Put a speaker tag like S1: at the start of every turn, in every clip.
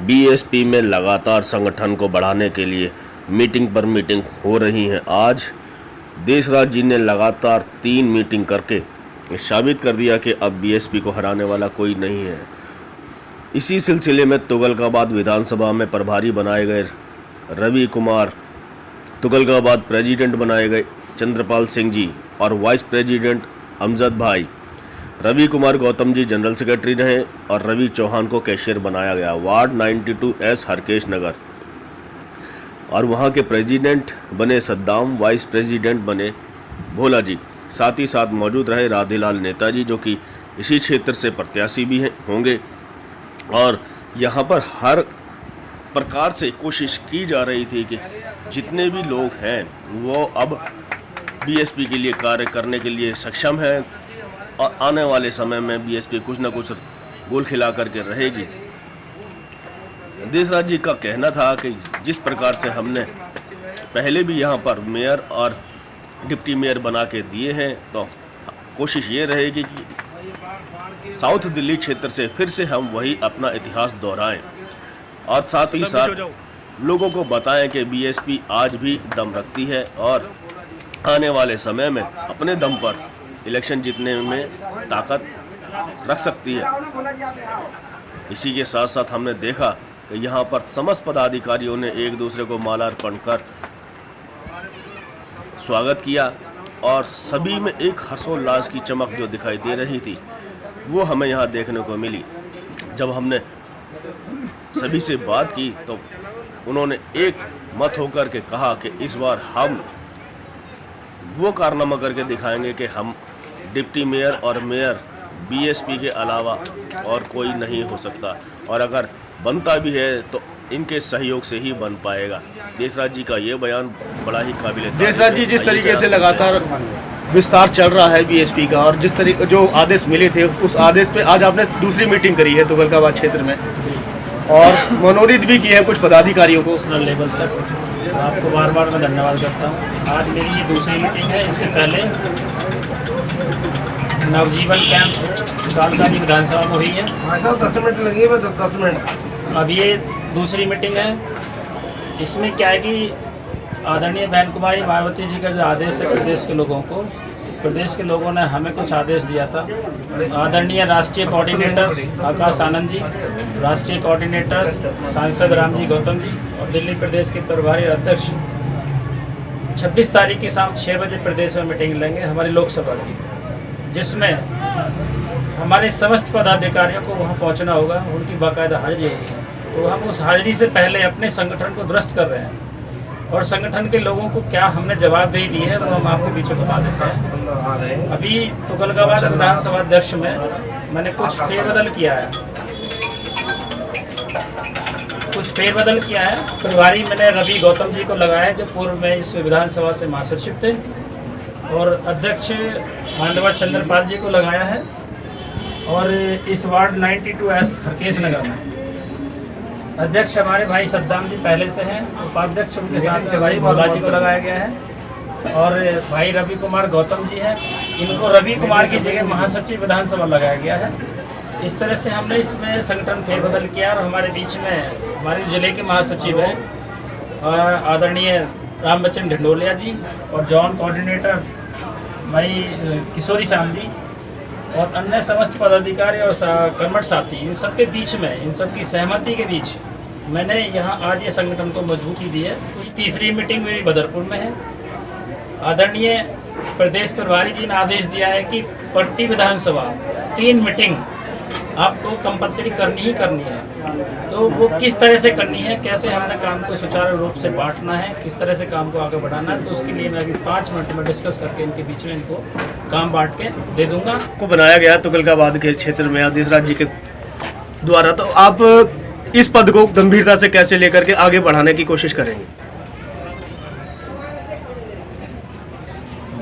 S1: BSP में लगातार संगठन को बढ़ाने के लिए मीटिंग पर मीटिंग हो रही हैं। आज देशराज जी ने लगातार 3 मीटिंग करके साबित कर दिया कि अब बीएसपी को हराने वाला कोई नहीं है। इसी सिलसिले में तुगलकाबाद विधानसभा में प्रभारी बनाए गए रवि कुमार, तुगलकाबाद प्रेसिडेंट बनाए गए चंद्रपाल सिंह जी और वाइस प्रेसिडेंट अमजद भाई। रवि कुमार गौतम जी जनरल सेक्रेटरी रहे और रवि चौहान को कैशियर बनाया गया। वार्ड 92S हरकेश नगर और वहां के प्रेसिडेंट बने सद्दाम, वाइस प्रेसिडेंट बने भोला जी। साथ ही साथ मौजूद रहे राधेलाल नेताजी, जो कि इसी क्षेत्र से प्रत्याशी भी होंगे। और यहाँ पर हर प्रकार से कोशिश की जा रही थी कि जितने भी लोग हैं वो अब बीएसपी के लिए कार्य करने के लिए सक्षम हैं और आने वाले समय में बीएसपी कुछ न कुछ गोल खिला करके रहेगी। देशराज जी का कहना था कि जिस प्रकार से हमने पहले भी यहाँ पर मेयर और डिप्टी मेयर बना के दिए हैं, तो कोशिश ये रहेगी कि साउथ दिल्ली क्षेत्र से फिर से हम वही अपना इतिहास दोहराएं और साथ ही साथ लोगों को बताएं कि बीएसपी आज भी दम रखती है और आने वाले समय में अपने दम पर इलेक्शन जीतने में ताकत रख सकती है। इसी के साथ साथ हमने देखा कि यहाँ पर समस्त पदाधिकारियों ने एक दूसरे को मालार्पण कर स्वागत किया और सभी में एक हर्षोल्लास की चमक जो दिखाई दे रही थी वो हमें यहाँ देखने को मिली। जब हमने सभी से बात की तो उन्होंने एक मत होकर के कहा कि इस बार हम वो कारनामा करके दिखाएंगे कि हम डिप्टी मेयर और मेयर बीएसपी के अलावा और कोई नहीं हो सकता, और अगर बनता भी है तो इनके सहयोग से ही बन पाएगा। देशराज जी का ये बयान बड़ा ही काबिल है।
S2: देशराज जी, जिस तरीके से लगातार विस्तार चल रहा है बीएसपी का और जिस तरीके जो आदेश मिले थे उस आदेश पे आज आपने दूसरी मीटिंग करी है तुगलकाबाद क्षेत्र में और मनोनीत भी किए हैं कुछ पदाधिकारियों को
S3: लेवल तक। आपको बार बार मैं धन्यवाद करता हूँ। आज मेरी ये दूसरी मीटिंग है। इससे पहले नवजीवन कैंप कालकाजी विधानसभा में हुई है।
S2: 10 मिनट लगे, 10 मिनट।
S3: अब ये दूसरी मीटिंग है। इसमें क्या है कि आदरणीय बहन कुमारी मायावती जी का जो आदेश है प्रदेश के लोगों ने हमें कुछ आदेश दिया था। आदरणीय राष्ट्रीय कोऑर्डिनेटर आकाश आनंद जी, राष्ट्रीय कोऑर्डिनेटर सांसद रामजी गौतम जी और दिल्ली प्रदेश के प्रभारी अध्यक्ष 26 तारीख की शाम 6 बजे प्रदेश में मीटिंग लेंगे हमारी लोकसभा की, जिसमें हमारे समस्त पदाधिकारियों को वहां पहुंचना होगा, उनकी बाकायदा हाजिरी होगी। तो हम उस हाजिरी से पहले अपने संगठन को दुरुस्त कर रहे हैं और संगठन के लोगों को क्या हमने जवाबदेही दी है वो हम आपके बीच में बता देते हैं। अभी तुगलकाबाद विधानसभा अध्यक्ष में मैंने कुछ फेरबदल किया है। प्रभारी मैंने रवि गौतम जी को लगाया जो पूर्व में इस विधानसभा से महासचिव थे, और अध्यक्ष मांडवा चंद्रपाल जी को लगाया है, और इस वार्ड 92S हरकेश नगर में अध्यक्ष हमारे भाई सद्दाम जी पहले से हैं। उपाध्यक्ष उनके साथ भाई भोला जी को लगाया गया है और भाई रवि कुमार गौतम जी हैं, इनको रवि कुमार की जगह महासचिव विधानसभा लगाया गया है। इस तरह से हमने इसमें संगठन फेरबदल किया और हमारे बीच में हमारे जिले के महासचिव हैं आदरणीय राम बच्चन ढिंडोलिया जी और जॉन कोऑर्डिनेटर भाई किशोरी शाम जी और अन्य समस्त पदाधिकारी और कर्मठ साथी, इन सब के बीच में, इन सब की सहमति के बीच मैंने यहाँ आज ये संगठन को मजबूती दी है। कुछ तीसरी मीटिंग मेरी बदरपुर में है। आदरणीय प्रदेश प्रभारी जी ने आदेश दिया है कि प्रति विधानसभा 3 मीटिंग आपको कंपलसरी करनी ही करनी है। तो वो किस तरह से करनी है, कैसे हमने काम को सुचारू रूप से बांटना है, किस तरह से काम को आगे बढ़ाना है, तो उसके लिए मैं अभी 5 मिनट में डिस्कस करके इनके बीच में इनको काम बांट के दे दूंगा।
S2: को बनाया गया तुगलकाबाद के क्षेत्र में देशराज जी के द्वारा, तो आप इस पद को गंभीरता से कैसे लेकर के आगे बढ़ाने की कोशिश करेंगे?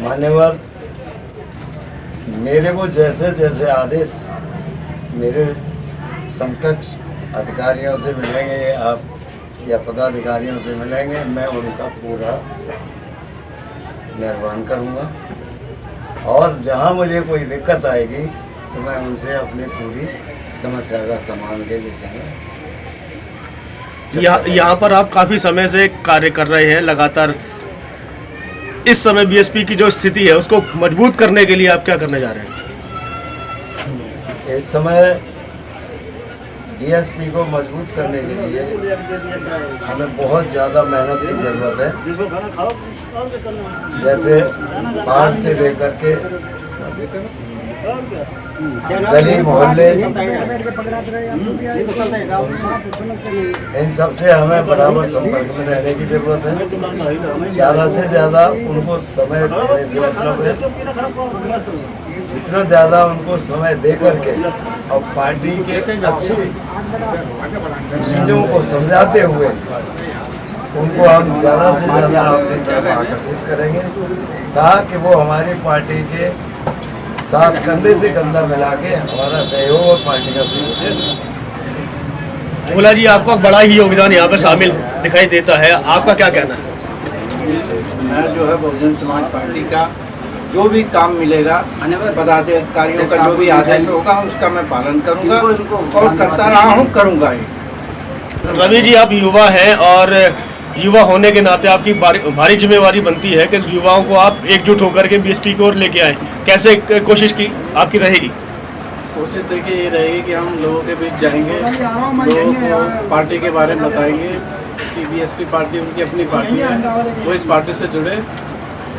S4: मान्यवर, मेरे को जैसे जैसे आदेश मेरे समकक्ष अधिकारियों से मिलेंगे आप या पदाधिकारियों से मिलेंगे, मैं उनका पूरा निर्वहन करूंगा और जहां मुझे कोई दिक्कत आएगी तो मैं उनसे अपनी पूरी समस्या का समाधान के विषय में बात करूंगा।
S2: तो आप इस पद को गंभीरता से कैसे लेकर के आगे बढ़ाने की कोशिश करेंगे?
S4: मान्यवर, मेरे को जैसे जैसे आदेश मेरे समकक्ष अधिकारियों से मिलेंगे आप या पदाधिकारियों से मिलेंगे, मैं उनका पूरा निर्वहन करूंगा और जहां मुझे कोई दिक्कत आएगी तो मैं उनसे अपनी पूरी समस्या का समाधान के विषय में
S2: यहाँ पर आप काफ़ी समय से कार्य कर रहे हैं लगातार। इस समय बीएसपी की जो स्थिति है उसको मजबूत करने के लिए आप क्या करने जा रहे हैं?
S4: इस समय बीएसपी को मजबूत करने के लिए हमें बहुत ज़्यादा मेहनत की ज़रूरत है। जैसे पार्ट से लेकर के गली मोहल्ले, इन सबसे हमें बराबर संपर्क में रहने की ज़रूरत है। ज़्यादा से ज़्यादा उनको समय देने से मतलब है, जितना ज़्यादा उनको समय दे करके और पार्टी के अच्छी चीज़ों को समझाते हुए उनको हम ज़्यादा से ज़्यादा अपनी तरफ आकर्षित करेंगे, ताकि वो हमारी पार्टी के साथ कंधे से कंधा मिला के हमारा सहयोग और पार्टी का सहयोग करेंगे।
S2: भोला जी, आपका बड़ा ही योगदान यहाँ पे शामिल दिखाई देता है, आपका क्या कहना है?
S5: मैं जो है बहुजन समाज पार्टी का जो भी काम मिलेगा पदाधिकारियों का जो भी आदेश होगा उसका मैं पालन करूंगा और करता रहा हूं, करूंगा ही।
S2: रवि जी, आप युवा हैं और युवा होने के नाते आपकी भारी जिम्मेवारी बनती है कि युवाओं को आप एकजुट होकर के बीएसपी की ओर लेके आए। कैसे कोशिश की आपकी रहेगी?
S5: कोशिश देखिए ये रहेगी कि हम लोगों के बीच जाएंगे, लोगों को पार्टी के बारे में बताएंगे कि बीएसपी पार्टी उनकी अपनी पार्टी है, वो इस पार्टी से जुड़े,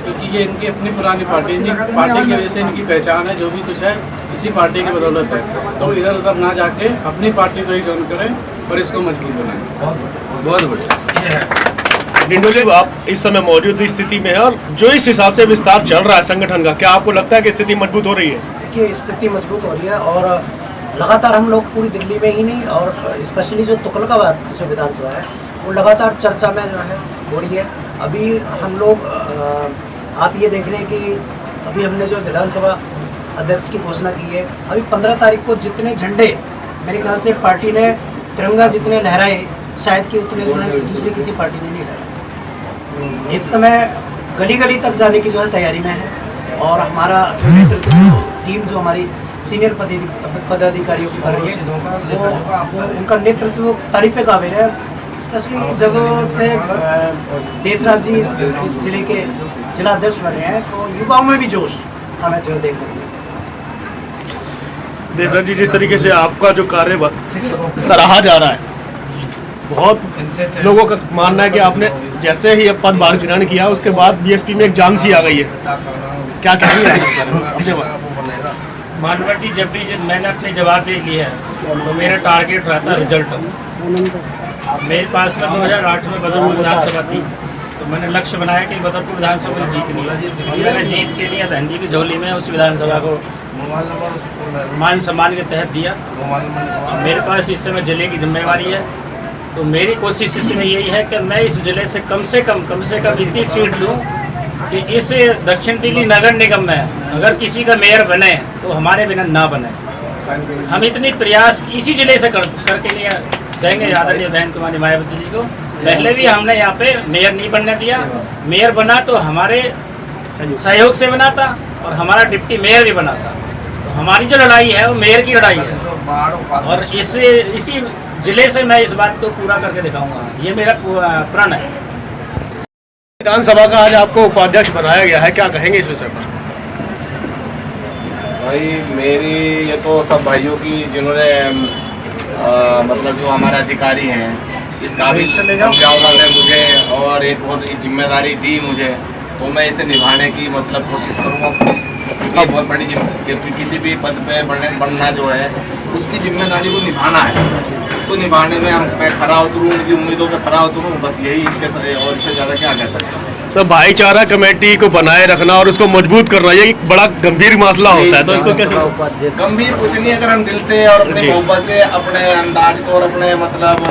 S5: क्योंकि ये इनकी अपनी पुरानी पार्टी नहीं, पार्टी की वजह से इनकी पहचान है, जो भी कुछ है इसी पार्टी की बदौलत है। तो इधर उधर ना जाके अपनी पार्टी को ही ज्वाइन करें और इसको मजबूत बनाएं।
S2: बहुत बढ़िया। डिंडोली, आप इस समय मौजूद स्थिति में है और जो इस हिसाब से विस्तार चल रहा है संगठन का, क्या आपको लगता है कि स्थिति मजबूत हो रही है?
S6: देखिए, स्थिति मजबूत हो रही है और लगातार हम लोग पूरी दिल्ली में ही नहीं और स्पेशली जो तुगलकाबाद जो विधानसभा है वो लगातार चर्चा में जो है हो रही है। अभी हम लोग आप ये देख रहे हैं कि अभी हमने जो विधानसभा अध्यक्ष की घोषणा की है, अभी 15 तारीख को जितने झंडे मेरे ख्याल से पार्टी ने तिरंगा जितने लहराए शायद कि उतने जो है दूसरी किसी पार्टी ने नहीं लहराए। इस समय गली गली तक जाने की जो है तैयारी में है और हमारा जो नेतृत्व टीम जो हमारी सीनियर पदाधिकारियों की कर रही है वो उनका नेतृत्व तारीफ़े काबिल है। स्पेशली जब से देशराज जी इस जिले के जिला अध्यक्ष बने हैं तो युवाओं में भी जोश हमें जो देखने को मिला।
S2: देशराज जी, जिस तरीके से आपका जो कार्य सराहा जा रहा है, बहुत लोगों का मानना है कि आपने जैसे ही पदभार ग्रहण किया उसके बाद बीएसपी में एक जान सी आ गई है, क्या कहेंगे आप इस बारे में? अपने
S3: मानवटी जब मैंने अपनी जवाबदेही ली है तो मेरा टारगेट रहता रिजल्ट। मेरे पास में 2008 में बदरपुर विधानसभा थी, तो मैंने लक्ष्य बनाया कि बदरपुर विधानसभा जीतनी है। मैंने जीत के लिए धंधी की झोली में उस विधानसभा को मान सम्मान के तहत दिया। मेरे पास इस समय जिले की जिम्मेवारी है, तो मेरी कोशिश इसमें यही है कि मैं इस जिले से कम से कम इतनी सीट दूँ कि इस दक्षिण दिल्ली नगर निगम में अगर किसी का मेयर बने तो हमारे बिना ना बने। हम इतनी प्रयास इसी जिले से करके लिए देंगे आदरणीय बहन कुमारी मायावती जी को। पहले भी हमने यहाँ पे मेयर नहीं बनने दिया, मेयर बना तो हमारे सहयोग से बना था और हमारा डिप्टी मेयर भी बना था। तो हमारी जो लड़ाई है वो मेयर की लड़ाई है और इसी जिले से मैं इस बात को पूरा करके दिखाऊंगा, ये मेरा प्रण है।
S2: विधानसभा का आज आपको उपाध्यक्ष बनाया गया है, क्या कहेंगे इस विषय पर?
S7: भाई मेरी ये तो सब भाइयों की जिन्होंने मतलब जो हमारे अधिकारी हैं इस काबिल समझा उन्होंने मुझे और एक बहुत जिम्मेदारी दी मुझे, तो मैं इसे निभाने की मतलब कोशिश करूँगा, क्योंकि बहुत बड़ी क्योंकि किसी भी पद पे बनना जो है उसकी जिम्मेदारी को निभाना है। उसको निभाने में मैं खरा उतरूँ, उनकी उम्मीदों पे खरा उतरूँ, बस यही इसके और इससे ज़्यादा क्या कह सकते हैं।
S2: सर, भाईचारा कमेटी को बनाए रखना और उसको मजबूत करना ये एक बड़ा गंभीर मसला होता है, तो इसको कैसे?
S7: गंभीर कुछ नहीं, अगर हम दिल से और अपनी मोहब्बत से अपने अंदाज को और अपने मतलब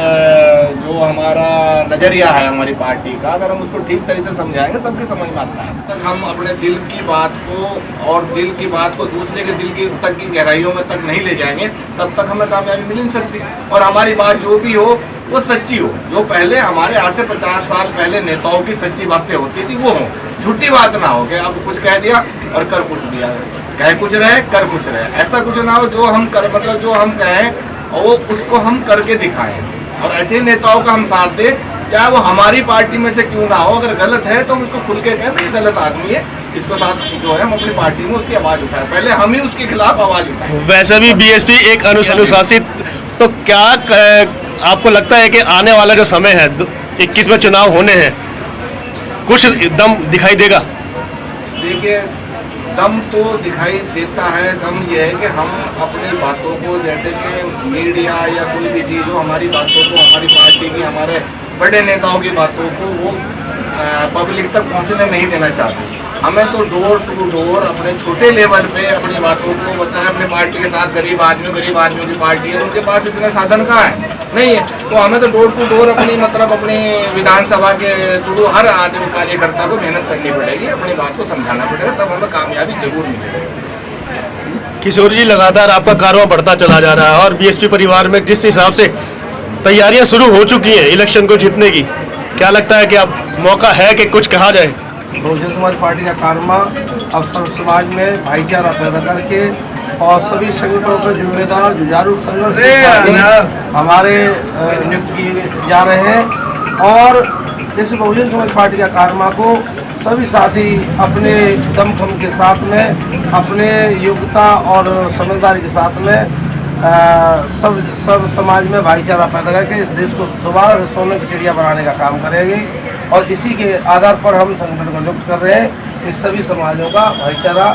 S7: जो हमारा नजरिया है हमारी पार्टी का, अगर हम उसको ठीक तरीके से समझाएंगे सबकी समझ में आता है। तक हम अपने दिल की बात को और दिल की बात को दूसरे के दिल की तक की गहराइयों में तक नहीं ले जाएंगे तब तक हमें कामयाबी मिल नहीं सकती। और हमारी बात जो भी हो वो सच्ची हो, जो पहले हमारे आज से 50 साल पहले नेताओं की सच्ची बातें होती थी वो हो, झूठी बात ना हो कि अब कुछ कह दिया और कर कुछ दिया, कह कुछ रहे कर कुछ रहे, ऐसा कुछ ना हो। जो हम कर मतलब जो हम कहें और वो उसको हम करके दिखाएं, और ऐसे नेताओं का हम साथ दें, चाहे वो हमारी पार्टी में से क्यों ना हो। अगर गलत है तो हम उसको खुल के कहें भाई ये गलत आदमी है, इसको साथ जो है हम अपनी पार्टी में उसकी आवाज़ उठाएं। पहले हम ही उसके खिलाफ आवाज़ उठाएं।
S2: वैसे भी बीएसपी एक अनुशासित, तो क्या आपको लगता है कि आने वाला जो समय है 21 में चुनाव होने हैं, कुछ दम दिखाई देगा?
S7: देखिए, दम तो दिखाई देता है। दम ये है कि हम अपनी बातों को, जैसे कि मीडिया या कोई भी चीज़ हो, हमारी बातों को, हमारी पार्टी की, हमारे बड़े नेताओं की बातों को वो पब्लिक तक पहुंचने नहीं देना चाहते। हमें तो डोर टू डोर अपने छोटे लेवल पे अपनी बातों को बताएं। अपनी पार्टी के साथ गरीब आदमियों की पार्टी है, उनके पास इतने साधन कहाँ है, नहीं है। तो हमें तो डोर टू डोर अपनी अपनी विधानसभा के थ्रू हर आदमी कार्यकर्ता को मेहनत करनी पड़ेगी, अपनी बात को समझाना पड़ेगा, तब हमें कामयाबी जरूर मिलेगी।
S2: किशोर जी, लगातार आपका कारवां बढ़ता चला जा रहा है और बीएसपी परिवार में जिस हिसाब से तैयारियां शुरू हो चुकी हैं इलेक्शन को जीतने की, क्या लगता है कि अब मौका है कि कुछ कहा जाए?
S8: बहुजन समाज पार्टी का कारनामा अब सर्व समाज में भाईचारा पैदा करके और सभी संगठनों के जिम्मेदार जुझारू संघर्ष हमारे नियुक्त किए जा रहे हैं। और इस बहुजन समाज पार्टी का कारनामा को सभी साथी अपने दमखम के साथ में, अपने योग्यता और समझदारी के साथ में सब समाज में भाईचारा पैदा करके इस देश को दोबारा से सोने की चिड़िया बनाने का काम करेगी। और इसी के आधार पर हम संगठन को नियुक्त कर रहे हैं। इस सभी समाजों का भाईचारा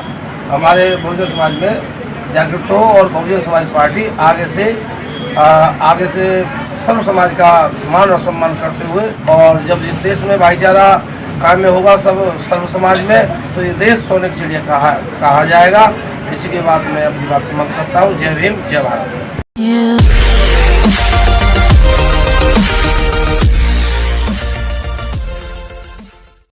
S8: हमारे बहुजन समाज में जागृत हो और बहुजन समाज पार्टी आगे से सर्व समाज का मान और सम्मान करते हुए, और जब इस देश में भाईचारा कायम में होगा सर्व समाज में, तो ये देश सोने की चिड़िया कहा जाएगा। इसी के बाद मैं अपनी बात समाप्त करता हूँ। जय भीम, जय भारत।